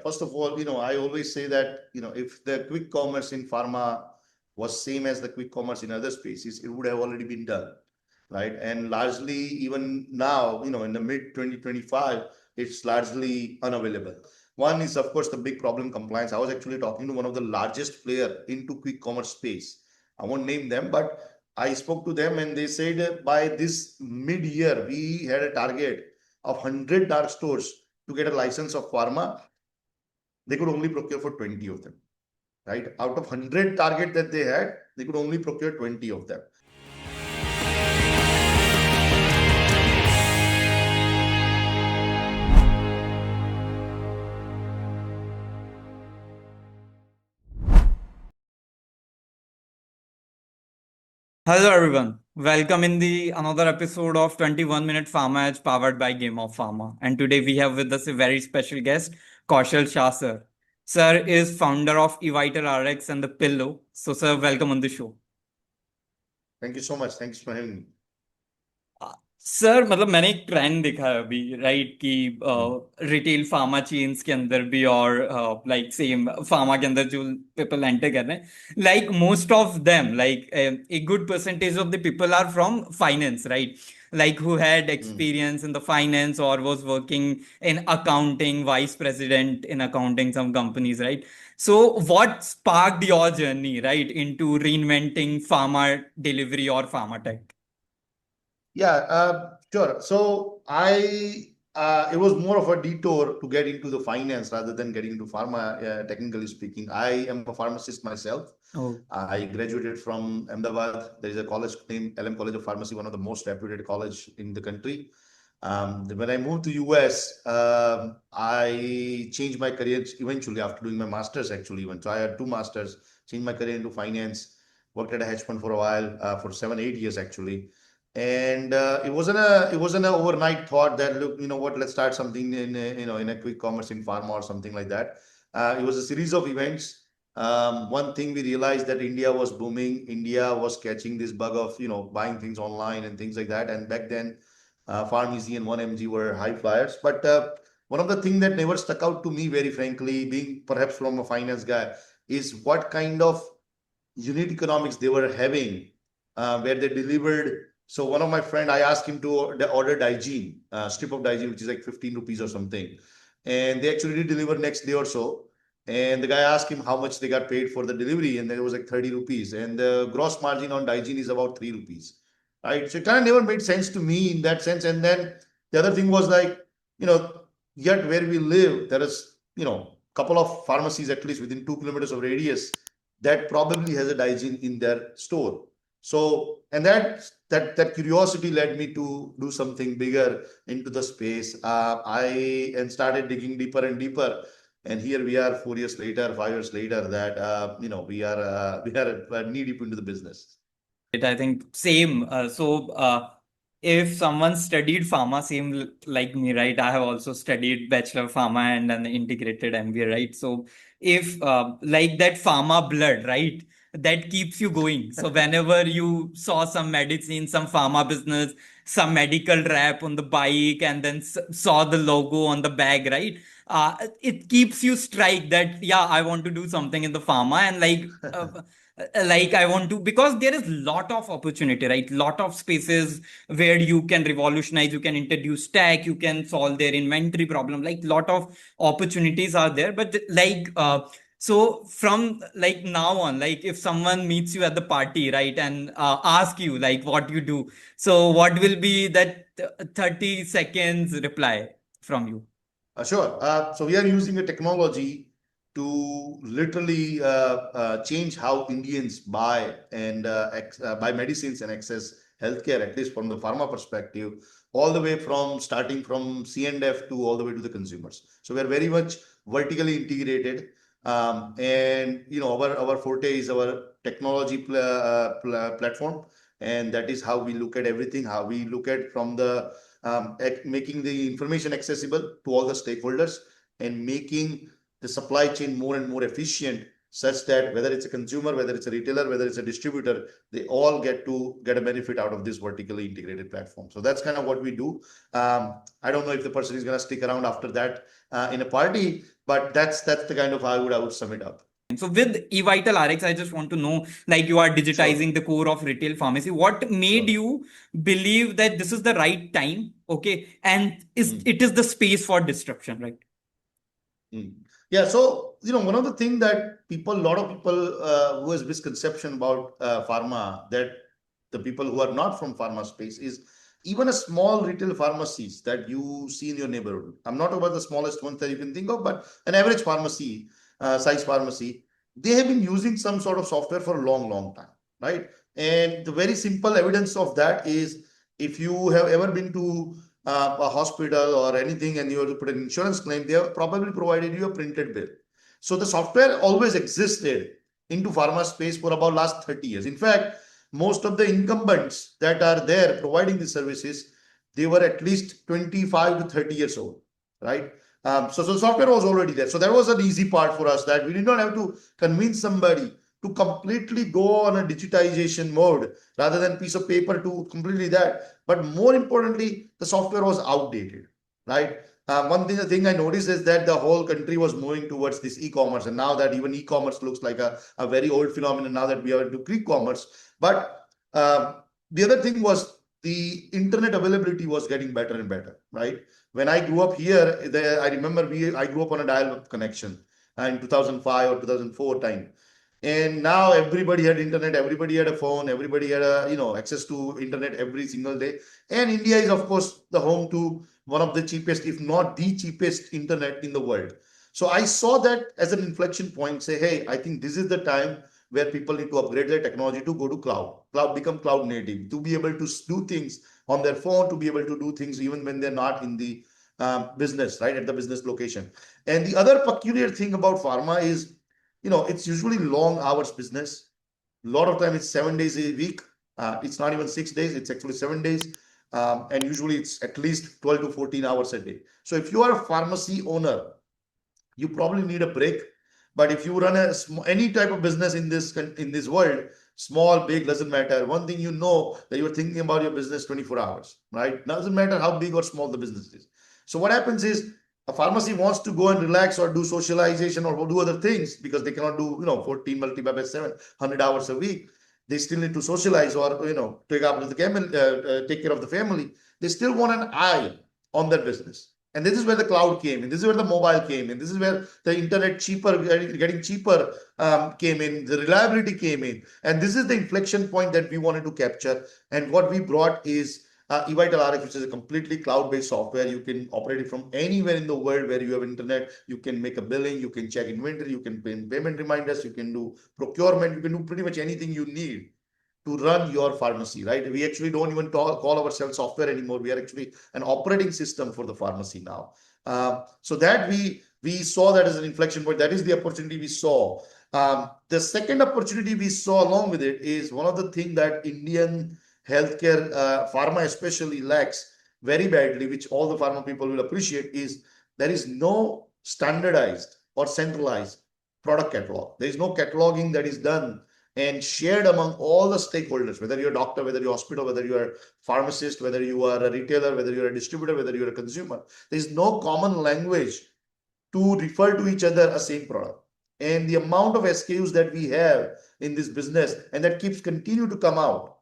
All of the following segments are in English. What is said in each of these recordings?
First of all, I always say that, if the quick commerce in pharma was same as the quick commerce in other spaces, it would have already been done, right? And largely, even now, in the mid 2025, it's largely unavailable. One is, of course, the big problem compliance. I was actually talking to one of the largest player into quick commerce space. I won't name them, but I spoke to them and they said by this mid-year, we had a target of 100 dark stores to get a license of pharma. They could only procure for 20 of them, right? Out of 100 target that they had, they could only procure 20 of them. Hello everyone. Welcome in the another episode of 21 Minute Pharma Edge powered by Game of Pharma. And today we have with us a very special guest, Kaushal Shah sir. Sir is founder of eVitalRx and the PillO. So sir, welcome on the show. Thank you so much. Thanks for having me. Sir मतलब मैंने एक trend देखा है अभी right कि retail pharma chains के अंदर भी और लाइक सेम फार्मा के अंदर जो पीपल एंटर कर रहे हैं like most of them like a good percentage of the people are from finance right like who had experience in the finance or was working in accounting, vice president in accounting some companies, right? So what sparked your journey right into reinventing pharma delivery or pharma tech? Yeah, sure. So it was more of a detour to get into the finance rather than getting into pharma, technically speaking. I am a pharmacist myself. Oh. I graduated from Ahmedabad. There is a college named LM College of Pharmacy, one of the most reputed college in the country. When I moved to US, I changed my career eventually after doing my master's actually. So I had two masters, changed my career into finance, worked at a hedge fund for a while, for 7-8 years actually. And it wasn't an overnight thought that, look, let's start something in a quick commerce in pharma or something like that. It was a series of events. One thing we realized that India was booming. India was catching this bug of buying things online and things like that. And back then, Pharmacy and 1mg were high flyers. But one of the things that never stuck out to me, very frankly, being perhaps from a finance guy, is what kind of unit economics they were having, where they delivered. So one of my friend, I asked him to order Digene, strip of Digene, which is like 15 rupees or something. And they actually did deliver next day or so. And the guy asked him how much they got paid for the delivery. And then it was like 30 rupees. And the gross margin on Digene is about 3 rupees. Right. So it kind of never made sense to me in that sense. And then the other thing was like, yet where we live, there is, couple of pharmacies, at least within 2 kilometers of radius, that probably has a Digene in their store. So, and that curiosity led me to do something bigger into the space. I started digging deeper and deeper, and here we are 4 years later, 5 years later. That we are knee deep into the business. I think same. If someone studied pharma, same like me, right? I have also studied bachelor pharma and an integrated MBA, right? So if like that pharma blood, right? That keeps you going. So whenever you saw some medicine, some pharma business, some medical rep on the bike, and then saw the logo on the bag, right? It keeps you strike that, yeah, I want to do something in the pharma and like I want to, because there is lot of opportunity, right? Lot of spaces where you can revolutionize, you can introduce tech, you can solve their inventory problem, like lot of opportunities are there. But so from like now on, like if someone meets you at the party, right, and ask you like what you do, so what will be that 30 seconds reply from you? Sure. So we are using a technology to literally change how Indians buy and buy medicines and access healthcare, at least from the pharma perspective, all the way from starting from C&F to all the way to the consumers. So we are very much vertically integrated. And our forte is our technology platform, and that is how we look at everything. How we look at from the making the information accessible to all the stakeholders and making the supply chain more and more efficient, such that whether it's a consumer, whether it's a retailer, whether it's a distributor, they all get a benefit out of this vertically integrated platform. So that's kind of what we do. I don't know if the person is going to stick around after that in a party, But that's the kind of how I would sum it up. So with eVitalRx, I just want to know, like you are Sure, digitizing the core of retail pharmacy. What made sure. you believe that this is the right time? Okay, and Mm. it is the space for disruption, right? Mm. Yeah, so one of the things that a lot of people who has misconception about pharma, that the people who are not from pharma space is even a small retail pharmacies that you see in your neighborhood. I'm not about the smallest ones that you can think of, but an average pharmacy, size pharmacy, they have been using some sort of software for a long, long time, right? And the very simple evidence of that is if you have ever been to a hospital or anything and you have to put an insurance claim, they have probably provided you a printed bill. So the software always existed into pharma space for about last 30 years. In fact, most of the incumbents that are there providing the services, they were at least 25 to 30 years old, right? So the software was already there. So that was an easy part for us, that we did not have to convince somebody to completely go on a digitization mode rather than piece of paper to completely that. But more importantly, the software was outdated, right? The thing I noticed is that the whole country was moving towards this e-commerce, and now that even e-commerce looks like a very old phenomenon now that we are into e-commerce. But the other thing was the internet availability was getting better and better, right? When I grew up here, I remember I grew up on a dial-up connection in 2005 or 2004 time, and now everybody had internet, everybody had a phone, everybody had a access to internet every single day. And India is of course the home to one of the cheapest, if not the cheapest, internet in the world. So I saw that as an inflection point, say, hey, I think this is the time where people need to upgrade their technology to go to cloud, become cloud native, to be able to do things on their phone, to be able to do things even when they're not in the business, right, at the business location. And the other peculiar thing about pharma is, it's usually long hours business. A lot of time it's 7 days a week. It's not even 6 days, it's actually 7 days. And usually it's at least 12 to 14 hours a day. So if you are a pharmacy owner, you probably need a break. But if you run any type of business in this world, small, big, doesn't matter. One thing you know, that you're thinking about your business 24 hours, right? Doesn't matter how big or small the business is. So what happens is a pharmacy wants to go and relax or do socialization or do other things because they cannot do 14 multiplied by 7, 100 hours a week. They still need to socialize or take care of the family. They still want an eye on their business. And this is where the cloud came in. This is where the mobile came in. This is where the internet getting cheaper came in. The reliability came in. And this is the inflection point that we wanted to capture. And what we brought is eVitalRx, which is a completely cloud-based software. You can operate it from anywhere in the world where you have internet. You can make a billing. You can check inventory. You can pay payment reminders. You can do procurement. You can do pretty much anything you need to run your pharmacy, right? We actually don't even call ourselves software anymore. We are actually an operating system for the pharmacy now. So that we saw that as an inflection point. That is the opportunity we saw. The second opportunity we saw along with it is one of the things that Indian healthcare, pharma especially, lacks very badly, which all the pharma people will appreciate, is there is no standardized or centralized product catalog. There is no cataloging that is done and shared among all the stakeholders, whether you're a doctor, whether you're a hospital, whether you're a pharmacist, whether you are a retailer, whether you're a distributor, whether you're a consumer. There's no common language to refer to each other a same product. And the amount of SKUs that we have in this business, and that keeps continue to come out,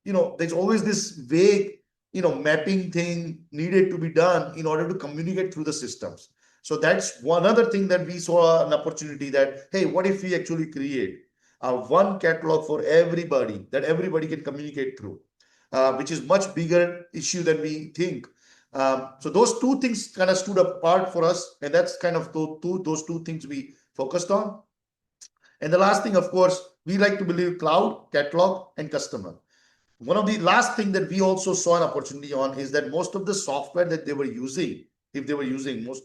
there's always this vague, mapping thing needed to be done in order to communicate through the systems. So that's one other thing that we saw an opportunity that, hey, what if we actually create one catalog for everybody that everybody can communicate through, which is much bigger issue than we think. So those two things kind of stood apart for us, and that's kind of those two things we focused on. And the last thing, of course, we like to believe cloud, catalog, and customer. One of the last thing that we also saw an opportunity on is that most of the software that they were using, if they were using most,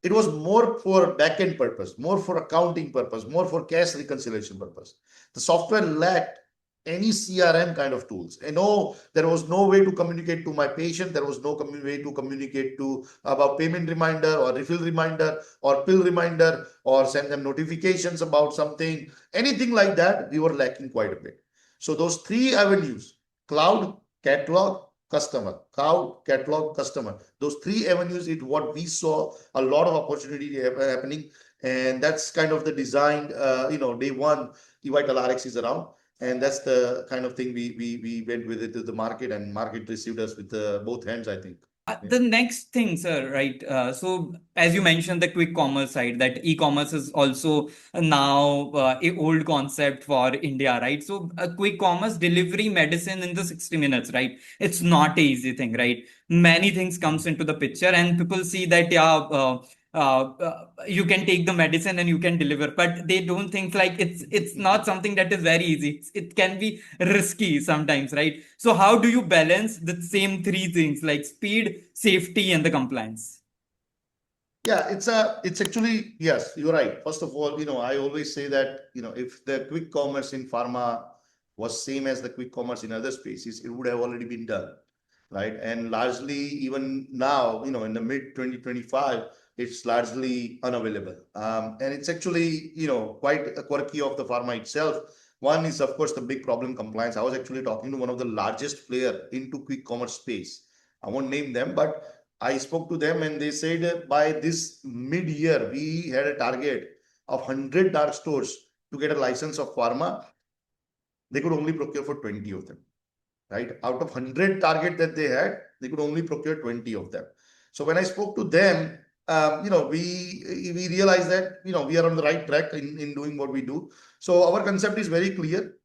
it was more for back-end purpose, more for accounting purpose, more for cash reconciliation purpose. The software lacked any CRM kind of tools. I know there was no way to communicate to my patient. There was no way to communicate to about payment reminder or refill reminder or pill reminder or send them notifications about something. Anything like that, we were lacking quite a bit. So those three avenues, cloud, catalog, customer. Cow, catalog, customer. Those three avenues is what we saw a lot of opportunity happening. And that's kind of the design, day one, eVitalRx is around. And that's the kind of thing we went with it to the market, and market received us with both hands, I think. The next thing, sir, right? So, as you mentioned, the quick commerce side, that e-commerce is also now a old concept for India, right? So, quick commerce delivery medicine in the 60 minutes, right? It's not an easy thing, right? Many things comes into the picture, and people see that, yeah, you can take the medicine and you can deliver, but they don't think like it's not something that is very easy. It can be risky sometimes, right? So how do you balance the same three things like speed, safety, and the compliance? Yeah, it's actually, yes, you're right. First of all, I always say that, if the quick commerce in pharma was same as the quick commerce in other spaces, it would have already been done, right? And largely, even now, in the mid 2025, it's largely unavailable. And it's actually, quite a quirky of the pharma itself. One is, of course, the big problem compliance. I was actually talking to one of the largest player into quick commerce space. I won't name them, but I spoke to them and they said by this mid-year, we had a target of 100 dark stores to get a license of pharma. They could only procure for 20 of them, right? Out of 100 target that they had, they could only procure 20 of them. So when I spoke to them, we realized that, we are on the right track in doing what we do. So our concept is very clear.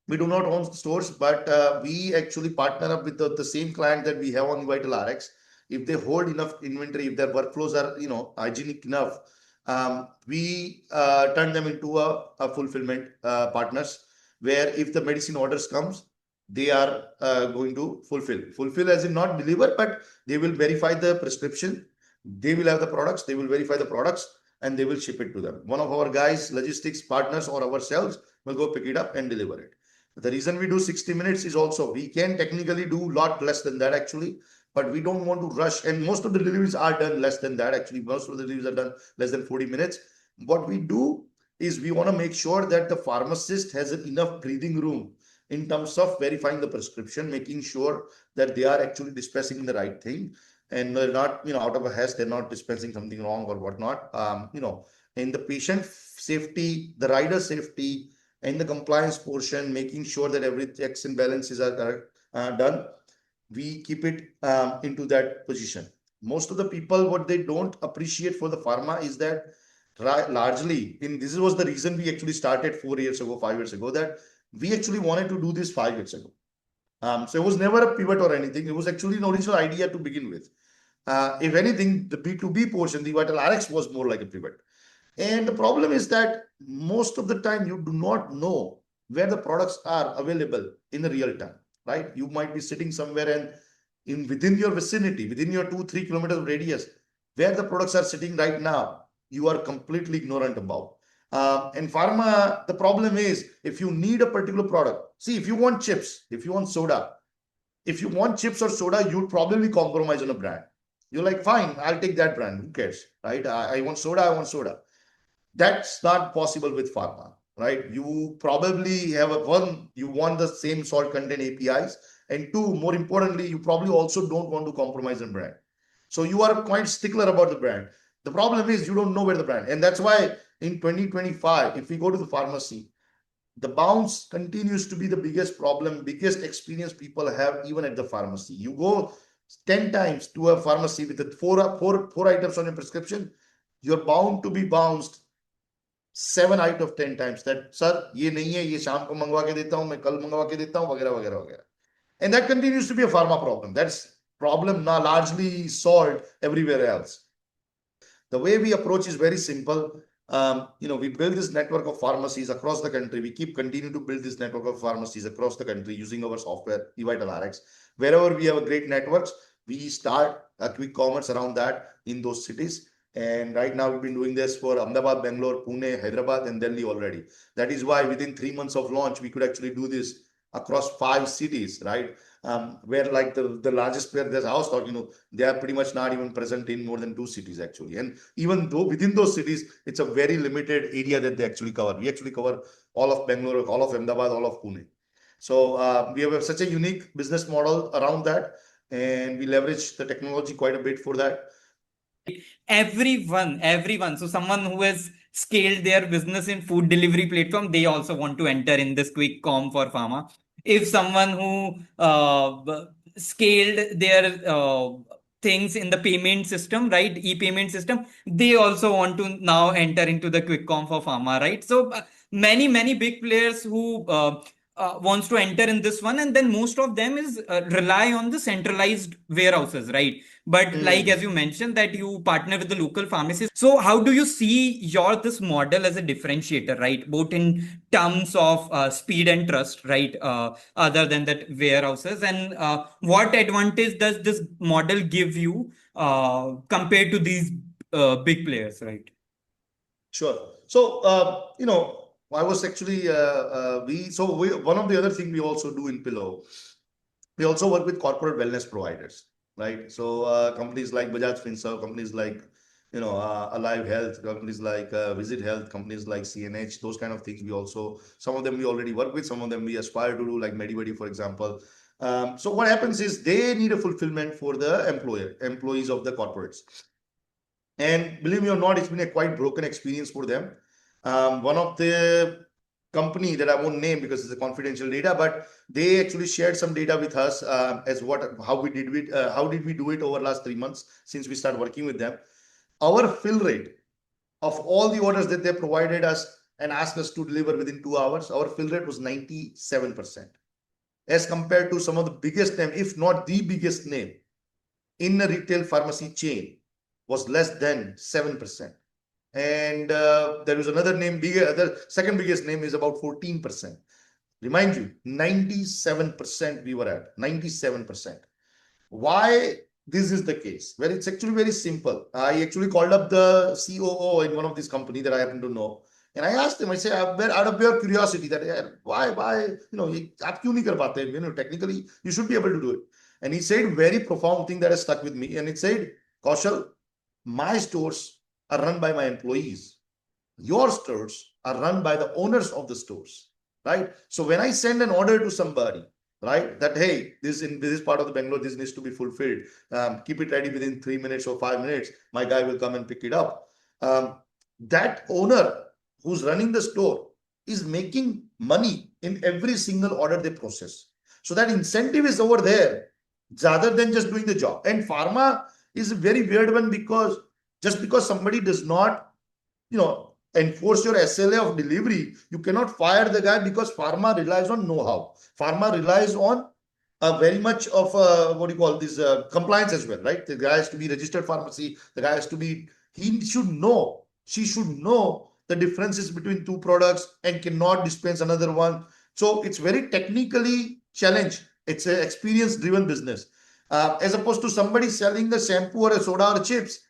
We do not own stores, but we actually partner up with the same client that we have on eVitalRx. If they hold enough inventory, if their workflows are hygienic enough, we turn them into a fulfillment partners, where if the medicine orders comes, they are going to fulfill as in not deliver, but they will verify the prescription, they will have the products, they will verify the products, and they will ship it to them. One of our guys, logistics partners or ourselves, will go pick it up and deliver it. The reason we do 60 minutes is also we can technically do a lot less than that actually, but we don't want to rush. And most of the deliveries are done less than that actually. Most of the deliveries are done less than 40 minutes. What we do is we want to make sure that the pharmacist has enough breathing room in terms of verifying the prescription, making sure that they are actually dispensing the right thing and they're not, out of a haste, they're not dispensing something wrong or whatnot. In the patient safety, the rider safety, in the compliance portion, making sure that every checks and balances are done, we keep it into that position. Most of the people, what they don't appreciate for the pharma is that largely, this was the reason we actually started 4 years ago, 5 years ago, that we actually wanted to do this 5 years ago. So it was never a pivot or anything. It was actually an original idea to begin with. If anything, the B2B portion, the eVitalRx was more like a pivot. And the problem is that most of the time you do not know where the products are available in the real time, right? You might be sitting somewhere and within your vicinity, within your 2-3 kilometers radius, where the products are sitting right now, you are completely ignorant about. And pharma, the problem is if you need a particular product, see, if you want chips, if you want soda, if you want chips or soda, you'd probably compromise on a brand. You're like, fine, I'll take that brand. Who cares, right? I want soda, I want soda. That's not possible with pharma, right? You probably have you want the same salt content APIs, and two, more importantly, you probably also don't want to compromise on brand. So you are quite stickler about the brand. The problem is you don't know where the brand, and that's why in 2025, if we go to the pharmacy, the bounce continues to be the biggest problem, biggest experience people have even at the pharmacy. You go 10 times to a pharmacy with the four items on your prescription, you're bound to be bounced 7 out of 10 times that, sir, ये नहीं है, ये शाम को मंगवा के देता हूं, मैं कल मंगवा के देता हूं, वगैरह वगैरह वगैरह. And that continues to be a pharma problem. That's problem now largely solved everywhere else. The way we approach is very simple. We build this network of pharmacies across the country. We keep continue to build this network of pharmacies across the country using our software, eVitalRx. Wherever we have a great networks, we start a quick commerce around that in those cities. And right now we've been doing this for Ahmedabad, Bangalore, Pune, Hyderabad, and Delhi already. That is why within 3 months of launch, we could actually do this across 5 cities, right? Where like the largest player that I was talking, they are pretty much not even present in more than 2 cities actually. And even though within those cities, it's a very limited area that they actually cover. We actually cover all of Bangalore, all of Ahmedabad, all of Pune. So we have such a unique business model around that, and we leverage the technology quite a bit for that. Everyone. So someone who has scaled their business in food delivery platform, they also want to enter in this quick com for pharma. If someone who scaled their things in the payment system, right, e-payment system, they also want to now enter into the quick com for pharma, right? So many big players who wants to enter in this one, and then most of them is rely on the centralized warehouses, right? But like as you mentioned that you partner with the local pharmacies. So how do you see your this model as a differentiator, right? Both in terms of speed and trust, right? Other than that warehouses, and what advantage does this model give you compared to these big players, right? Sure. So, I was actually one of the other thing we also do in PillO, we also work with corporate wellness providers, right? So companies like Bajaj Finserv, companies like Alive Health, companies like Visit Health, companies like CNH, those kind of things. We also, some of them we already work with, some of them we aspire to do, like MediBuddy, for example. So what happens is they need a fulfillment for the employees of the corporates. And believe me or not, it's been a quite broken experience for them. One of the company that I won't name because it's a confidential data, but they actually shared some data with us as how did we do it over last 3 months since we started working with them. Our fill rate of all the orders that they provided us and asked us to deliver within 2 hours, our fill rate was 97%, as compared to some of the biggest name, if not the biggest name in a retail pharmacy chain, was less than 7%. And there is another name, bigger, the second biggest name is about 14%. Remind you, 97% we were at, 97%. Why this is the case? Well, it's actually very simple. I actually called up the COO in one of these companies that I happen to know. And I asked him, I say, out of pure curiosity, that why, aap kyun nahi kar pate? Technically, you should be able to do it. And he said very profound thing that has stuck with me. And it said, Kaushal, my stores are run by my employees. Your stores are run by the owners of the stores, right? So when I send an order to somebody, right, that hey, this in this part of the Bangalore, this needs to be fulfilled. Keep it ready within 3 minutes or 5 minutes. My guy will come and pick it up. That owner who's running the store is making money in every single order they process. So that incentive is over there, rather than just doing the job. And pharma is a very weird one because just because somebody does not, enforce your SLA of delivery, you cannot fire the guy, because pharma relies on know-how. Pharma relies on very much of what do you call this compliance as well, right? The guy has to be registered pharmacy. The guy has to be, he should know, she should know the differences between two products and cannot dispense another one. So it's very technically challenged. It's an experience-driven business. As opposed to somebody selling a shampoo or a soda or chips,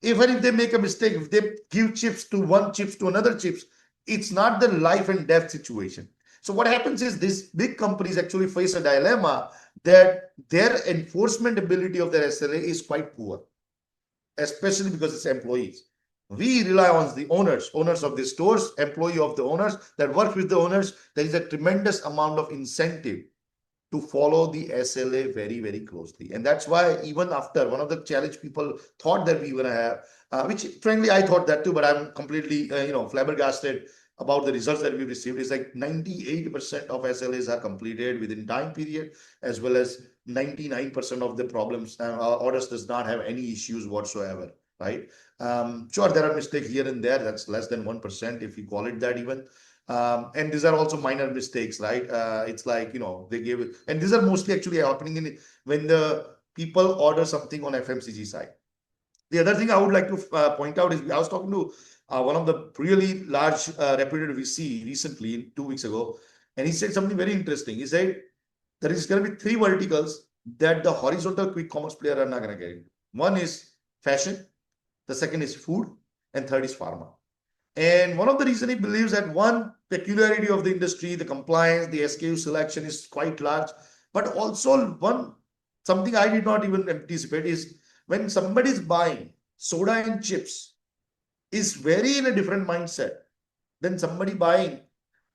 even if they make a mistake, if they give chips to one chips to another chips, it's not the life and death situation. So what happens is these big companies actually face a dilemma that their enforcement ability of their SLA is quite poor, especially because it's employees. We rely on the owners of the stores, employee of the owners that work with the owners. There is a tremendous amount of incentive to follow the SLA very closely. And that's why even after, one of the challenge people thought that we were going to have, which frankly I thought that too, but I'm completely flabbergasted about the results that we received. Is like 98% of SLAs are completed within time period, as well as 99% of the problems orders does not have any issues whatsoever, right? Sure, there are mistakes here and there. That's less than 1%, if you call it that even. And these are also minor mistakes, right? It's like, they give it, and these are mostly actually happening in when the people order something on FMCG side. The other thing I would like to point out is I was talking to one of the really large reputed VC recently, 2 weeks ago, and he said something very interesting. He said there is going to be 3 verticals that the horizontal quick commerce player are not going to get into. One is fashion, the second is food, and third is pharma. And one of the reasons he believes that one peculiarity of the industry, the compliance, the SKU selection is quite large, but also something I did not even anticipate is when somebody is buying soda and chips is very in a different mindset than somebody buying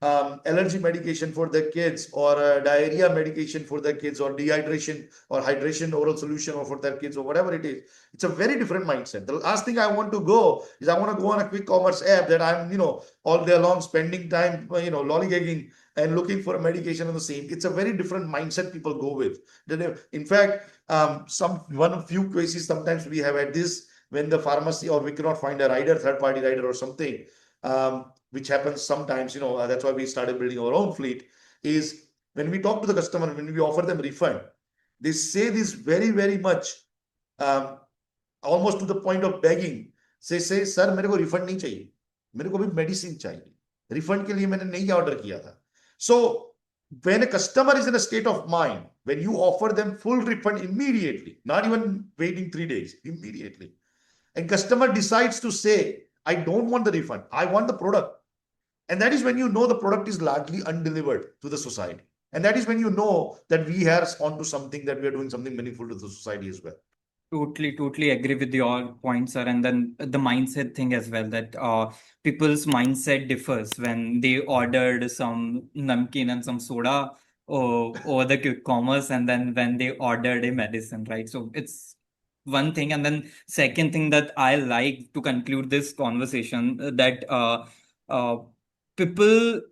allergy medication for their kids, or diarrhea medication for their kids, or dehydration or hydration oral solution or for their kids, or whatever it is. It's a very different mindset. The last thing I want to go is I want to go on a quick commerce app that I'm, all day long spending time, lollygagging and looking for a medication on the same. It's a very different mindset people go with. In fact, few cases sometimes we have had this when the pharmacy, or we cannot find a rider, third-party rider or something, which happens sometimes, that's why we started building our own fleet, is when we talk to the customer, when we offer them refund, they say this very, very much, almost to the point of begging. Say, sir, मेरे को refund नहीं चाहिए, मेरे को भी medicine चाहिए, refund के लिए मैंने नहीं order किया था. So when a customer is in a state of mind, when you offer them full refund immediately, not even waiting 3 days, immediately, and customer decides to say, I don't want the refund, I want the product. And that is when you know the product is largely undelivered to the society. And that is when you know that we are onto something, that we are doing something meaningful to the society as well. Totally agree with your points, sir. And then the mindset thing as well, that people's mindset differs when they ordered some namkeen and some soda over the quick commerce, and then when they ordered a medicine, right? So it's one thing. And then second thing that I like to conclude this conversation, that people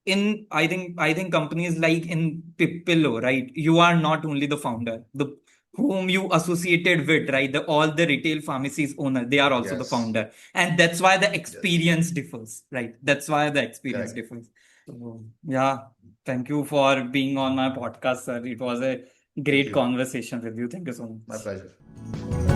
in I think companies like in PillO, right? You are not only the founder, the whom you associated with, right? All the retail pharmacies owner, they are also the founder, and that's why the experience differs, right? That's why the experience differs. So, yeah, thank you for being on my podcast, sir. It was a great conversation with you. Thank you so much. My pleasure.